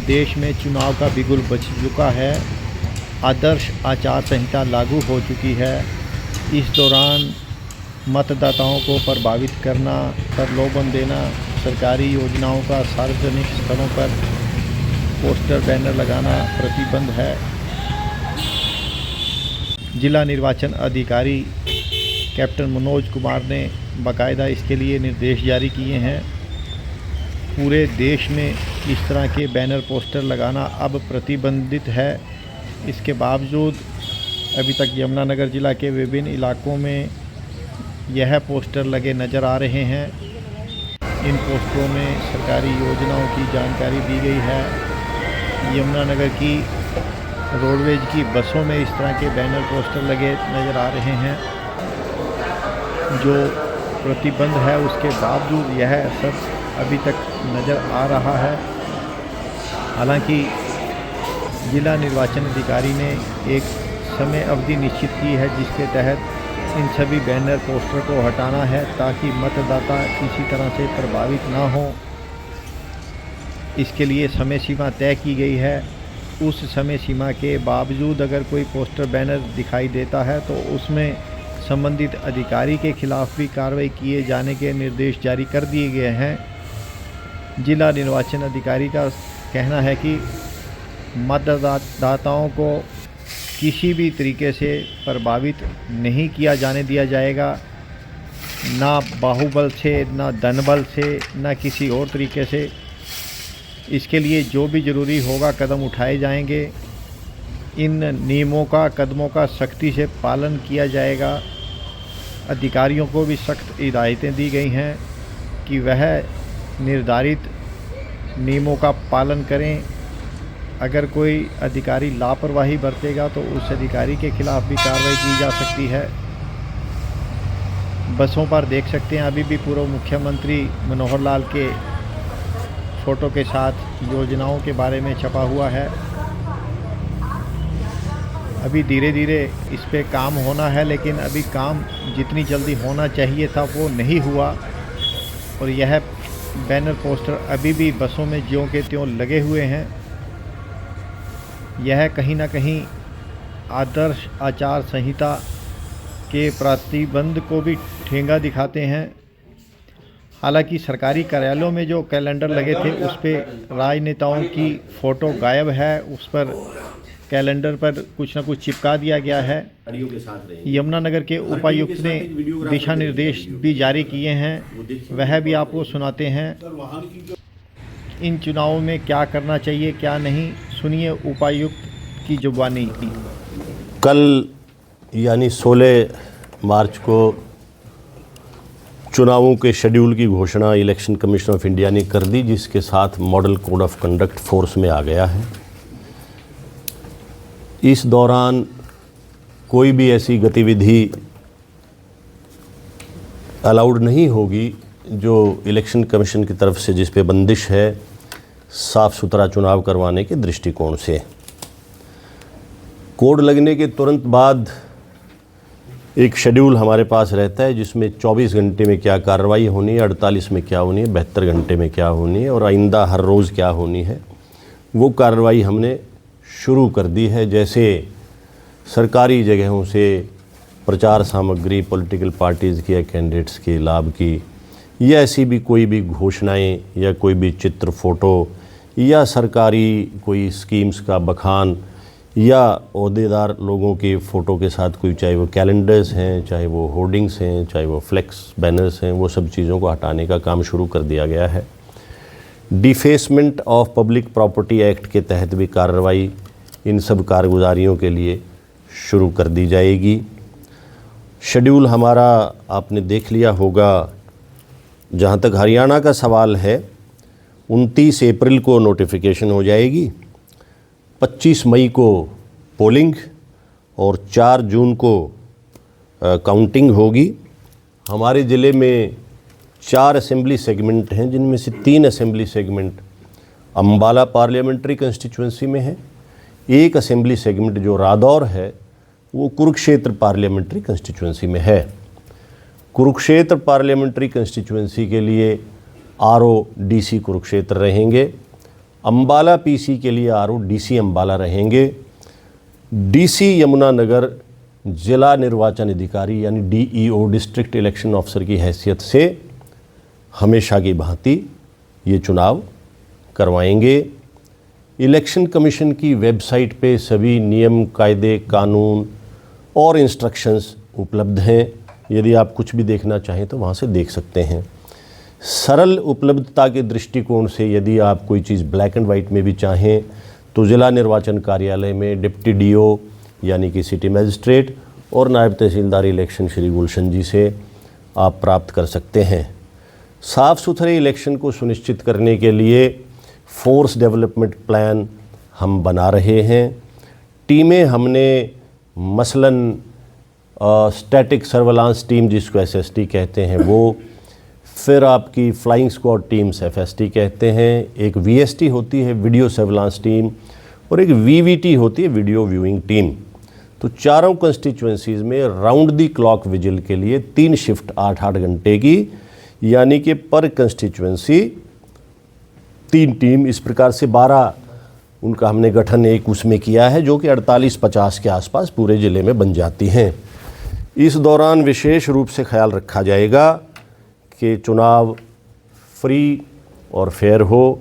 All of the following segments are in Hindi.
देश में चुनाव का बिगुल बज चुका है। आदर्श आचार संहिता लागू हो चुकी है। इस दौरान मतदाताओं को प्रभावित करना, प्रलोभन देना, सरकारी योजनाओं का सार्वजनिक स्थलों पर पोस्टर बैनर लगाना प्रतिबंध है। जिला निर्वाचन अधिकारी कैप्टन मनोज कुमार ने बाकायदा इसके लिए निर्देश जारी किए हैं। पूरे देश में इस तरह के बैनर पोस्टर लगाना अब प्रतिबंधित है। इसके बावजूद अभी तक यमुनानगर जिला के विभिन्न इलाकों में यह पोस्टर लगे नज़र आ रहे हैं। इन पोस्टरों में सरकारी योजनाओं की जानकारी दी गई है। यमुनानगर की रोडवेज की बसों में इस तरह के बैनर पोस्टर लगे नज़र आ रहे हैं। जो प्रतिबंध है उसके बावजूद यह असर अभी तक नज़र आ रहा है। हालांकि जिला निर्वाचन अधिकारी ने एक समय अवधि निश्चित की है जिसके तहत इन सभी बैनर पोस्टर को हटाना है ताकि मतदाता किसी तरह से प्रभावित ना हो। इसके लिए समय सीमा तय की गई है। उस समय सीमा के बावजूद अगर कोई पोस्टर बैनर दिखाई देता है तो उसमें संबंधित अधिकारी के खिलाफ भी कार्रवाई किए जाने के निर्देश जारी कर दिए गए हैं। जिला निर्वाचन अधिकारी का कहना है कि मतदाताओं को किसी भी तरीके से प्रभावित नहीं किया जाने दिया जाएगा, ना बाहुबल से, ना धनबल से, ना किसी और तरीके से। इसके लिए जो भी ज़रूरी होगा कदम उठाए जाएंगे। इन नियमों का, कदमों का सख्ती से पालन किया जाएगा। अधिकारियों को भी सख्त हिदायतें दी गई हैं कि वह निर्धारित नियमों का पालन करें। अगर कोई अधिकारी लापरवाही बरतेगा तो उस अधिकारी के खिलाफ भी कार्रवाई की जा सकती है। बसों पर देख सकते हैं अभी भी पूर्व मुख्यमंत्री मनोहर लाल के फ़ोटो के साथ योजनाओं के बारे में छपा हुआ है। अभी धीरे धीरे इस पे काम होना है, लेकिन अभी काम जितनी जल्दी होना चाहिए था वो नहीं हुआ और यह बैनर पोस्टर अभी भी बसों में ज्यों के त्यों लगे हुए हैं। यह कहीं ना कहीं आदर्श आचार संहिता के प्रतिबंध को भी ठेंगा दिखाते हैं। हालांकि सरकारी कार्यालयों में जो कैलेंडर लगे थे उस पर राजनेताओं की फ़ोटो गायब है। उस पर कैलेंडर पर कुछ न कुछ चिपका दिया गया है। यमुनानगर के उपायुक्त ने दिशा निर्देश भी जारी किए हैं, वह भी आपको सुनाते हैं। इन चुनावों में क्या करना चाहिए क्या नहीं, सुनिए उपायुक्त की जुबानी की। कल यानी 16 मार्च को चुनावों के शेड्यूल की घोषणा इलेक्शन कमीशन ऑफ इंडिया ने कर दी, जिसके साथ model code of conduct force में आ गया है। इस दौरान कोई भी ऐसी गतिविधि अलाउड नहीं होगी जो इलेक्शन कमीशन की तरफ से जिस पे बंदिश है साफ़ सुथरा चुनाव करवाने के दृष्टिकोण से। कोड लगने के तुरंत बाद एक शेड्यूल हमारे पास रहता है जिसमें 24 घंटे में क्या कार्रवाई होनी है, 48 में क्या होनी है, 72 घंटे में क्या होनी है और आइंदा हर रोज़ क्या होनी है। वो कार्रवाई हमने शुरू कर दी है। जैसे सरकारी जगहों से प्रचार सामग्री पॉलिटिकल पार्टीज़ की या कैंडिडेट्स के लाभ की या ऐसी भी कोई भी घोषणाएं या कोई भी चित्र, फ़ोटो या सरकारी कोई स्कीम्स का बखान या ओहदेदार लोगों के फ़ोटो के साथ कोई, चाहे वो कैलेंडर्स हैं, चाहे वो होर्डिंग्स हैं, चाहे वो फ्लेक्स बैनर्स हैं, वो सब चीज़ों को हटाने का काम शुरू कर दिया गया है। Defacement of public property act के तहत भी कार्रवाई इन सब कारगुजारियों के लिए शुरू कर दी जाएगी। शेड्यूल हमारा आपने देख लिया होगा। जहाँ तक हरियाणा का सवाल है, 29 अप्रैल को नोटिफिकेशन हो जाएगी, 25 मई को पोलिंग और 4 जून को काउंटिंग होगी। हमारे ज़िले में 4 असेंबली सेगमेंट हैं, जिनमें से 3 assembly segment Ambala parliamentary constituency में है। एक असेंबली सेगमेंट जो रादौर है वो कुरुक्षेत्र पार्लियामेंट्री कंस्टिट्यूंसी में है। कुरुक्षेत्र पार्लियामेंट्री कंस्टिट्यूंसी के लिए RO DC कुरुक्षेत्र रहेंगे अंबाला पीसी के लिए आरओ डीसी अंबाला रहेंगे। डीसी यमुनानगर जिला निर्वाचन अधिकारी यानी डीईओ डिस्ट्रिक्ट इलेक्शन ऑफिसर की हैसियत से हमेशा की भांति ये चुनाव करवाएंगे। इलेक्शन कमीशन की वेबसाइट पे सभी नियम, कायदे, कानून और इंस्ट्रक्शंस उपलब्ध हैं। यदि आप कुछ भी देखना चाहें तो वहाँ से देख सकते हैं। सरल उपलब्धता के दृष्टिकोण से यदि आप कोई चीज़ ब्लैक एंड वाइट में भी चाहें तो जिला निर्वाचन कार्यालय में डिप्टी डीओ यानी कि सिटी मजिस्ट्रेट और नायब तहसीलदार इलेक्शन श्री गुलशन जी से आप प्राप्त कर सकते हैं। साफ़ सुथरे इलेक्शन को सुनिश्चित करने के लिए फोर्स डेवलपमेंट प्लान हम बना रहे हैं। टीमें हमने मसलन स्टैटिक सर्वेलांस टीम जिसको एसएसटी कहते हैं वो, फिर आपकी फ्लाइंग स्क्वाड टीम्स एफएसटी कहते हैं, एक वीएसटी होती है वीडियो सर्वेलांस टीम और एक वीवीटी होती है वीडियो व्यूइंग टीम। तो चारों कंस्टिट्यूएंसीज़ में राउंड दी क्लॉक विजिल के लिए 3 शिफ्ट 8-8 घंटे की, यानी कि पर कंस्टिट्यूएंसी 3 टीम, इस प्रकार से 12 उनका हमने गठन एक उसमें किया है जो कि 48-50 के आसपास पूरे ज़िले में बन जाती हैं। इस दौरान विशेष रूप से ख्याल रखा जाएगा कि चुनाव फ्री और फेयर हो,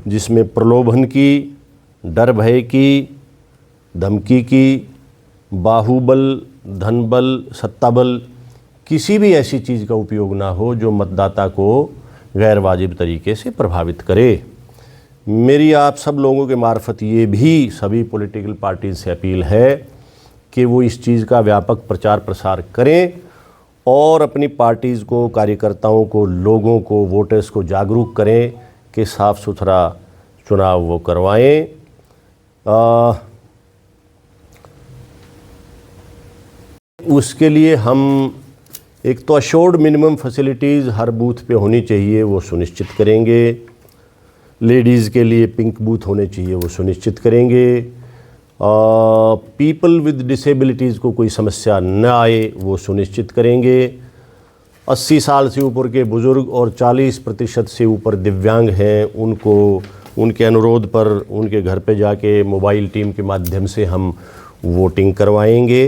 जिसमें प्रलोभन की, डर भय की, धमकी की, बाहुबल, धनबल, सत्ताबल, किसी भी ऐसी चीज़ का उपयोग ना हो जो मतदाता को गैर वाजिब तरीके से प्रभावित करे। मेरी आप सब लोगों के मार्फत ये भी सभी पॉलिटिकल पार्टीज से अपील है कि वो इस चीज़ का व्यापक प्रचार प्रसार करें और अपनी पार्टीज़ को, कार्यकर्ताओं को, लोगों को, वोटर्स को जागरूक करें कि साफ़ सुथरा चुनाव वो करवाएं। उसके लिए हम एक तो अश्योर्ड मिनिमम फैसिलिटीज़ हर बूथ पे होनी चाहिए, वो सुनिश्चित करेंगे। लेडीज़ के लिए पिंक बूथ होने चाहिए, वो सुनिश्चित करेंगे। पीपल विद डिसेबिलिटीज़ को कोई समस्या न आए वो सुनिश्चित करेंगे। 80 साल से ऊपर के बुज़ुर्ग और 40% से ऊपर दिव्यांग हैं, उनको उनके अनुरोध पर उनके घर पे जाके मोबाइल टीम के माध्यम से हम वोटिंग करवाएंगे।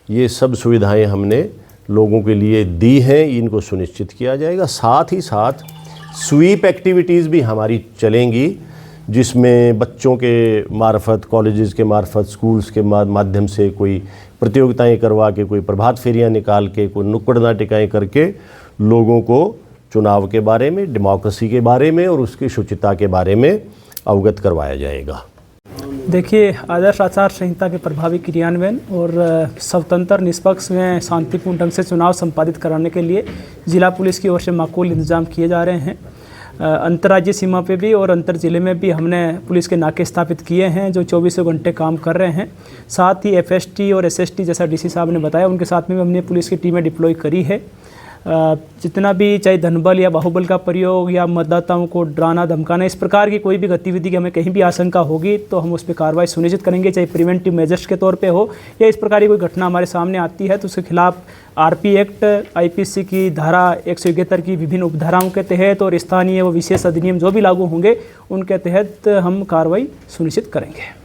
ये सब सुविधाएं हमने लोगों के लिए दी हैं, इनको सुनिश्चित किया जाएगा। साथ ही साथ स्वीप एक्टिविटीज़ भी हमारी चलेंगी, जिसमें बच्चों के मार्फत, कॉलेजेस के मार्फत, स्कूल्स के माध्यम से कोई प्रतियोगिताएं करवा के, कोई प्रभात फेरियां निकाल के, कोई नुक्कड़ नाटिकाएं करके लोगों को चुनाव के बारे में, डेमोक्रेसी के बारे में और उसकी शुचिता के बारे में अवगत करवाया जाएगा। देखिए, आदर्श आचार संहिता के प्रभावी क्रियान्वयन और स्वतंत्र, निष्पक्ष व शांतिपूर्ण ढंग से चुनाव संपादित कराने के लिए जिला पुलिस की ओर से माकूल इंतजाम किए जा रहे हैं। अंतर्राज्यीय सीमा पे भी और अंतर ज़िले में भी हमने पुलिस के नाके स्थापित किए हैं जो 24 घंटे काम कर रहे हैं। साथ ही एफएसटी और एसएसटी, जैसा डीसी साहब ने बताया, उनके साथ में भी हमने पुलिस की टीमें डिप्लॉय करी है। जितना भी चाहे धनबल या बाहुबल का प्रयोग या मतदाताओं को डराना धमकाना, इस प्रकार की कोई भी गतिविधि की हमें कहीं भी आशंका होगी तो हम उस पर कार्रवाई सुनिश्चित करेंगे, चाहे प्रिवेंटिव मेजर्स के तौर पे हो या इस प्रकार की कोई घटना हमारे सामने आती है तो उसके खिलाफ आरपी एक्ट, आईपीसी की धारा 171 की विभिन्न उपधाराओं के तहत और स्थानीय व विशेष अधिनियम जो भी लागू होंगे उनके तहत हम कार्रवाई सुनिश्चित करेंगे।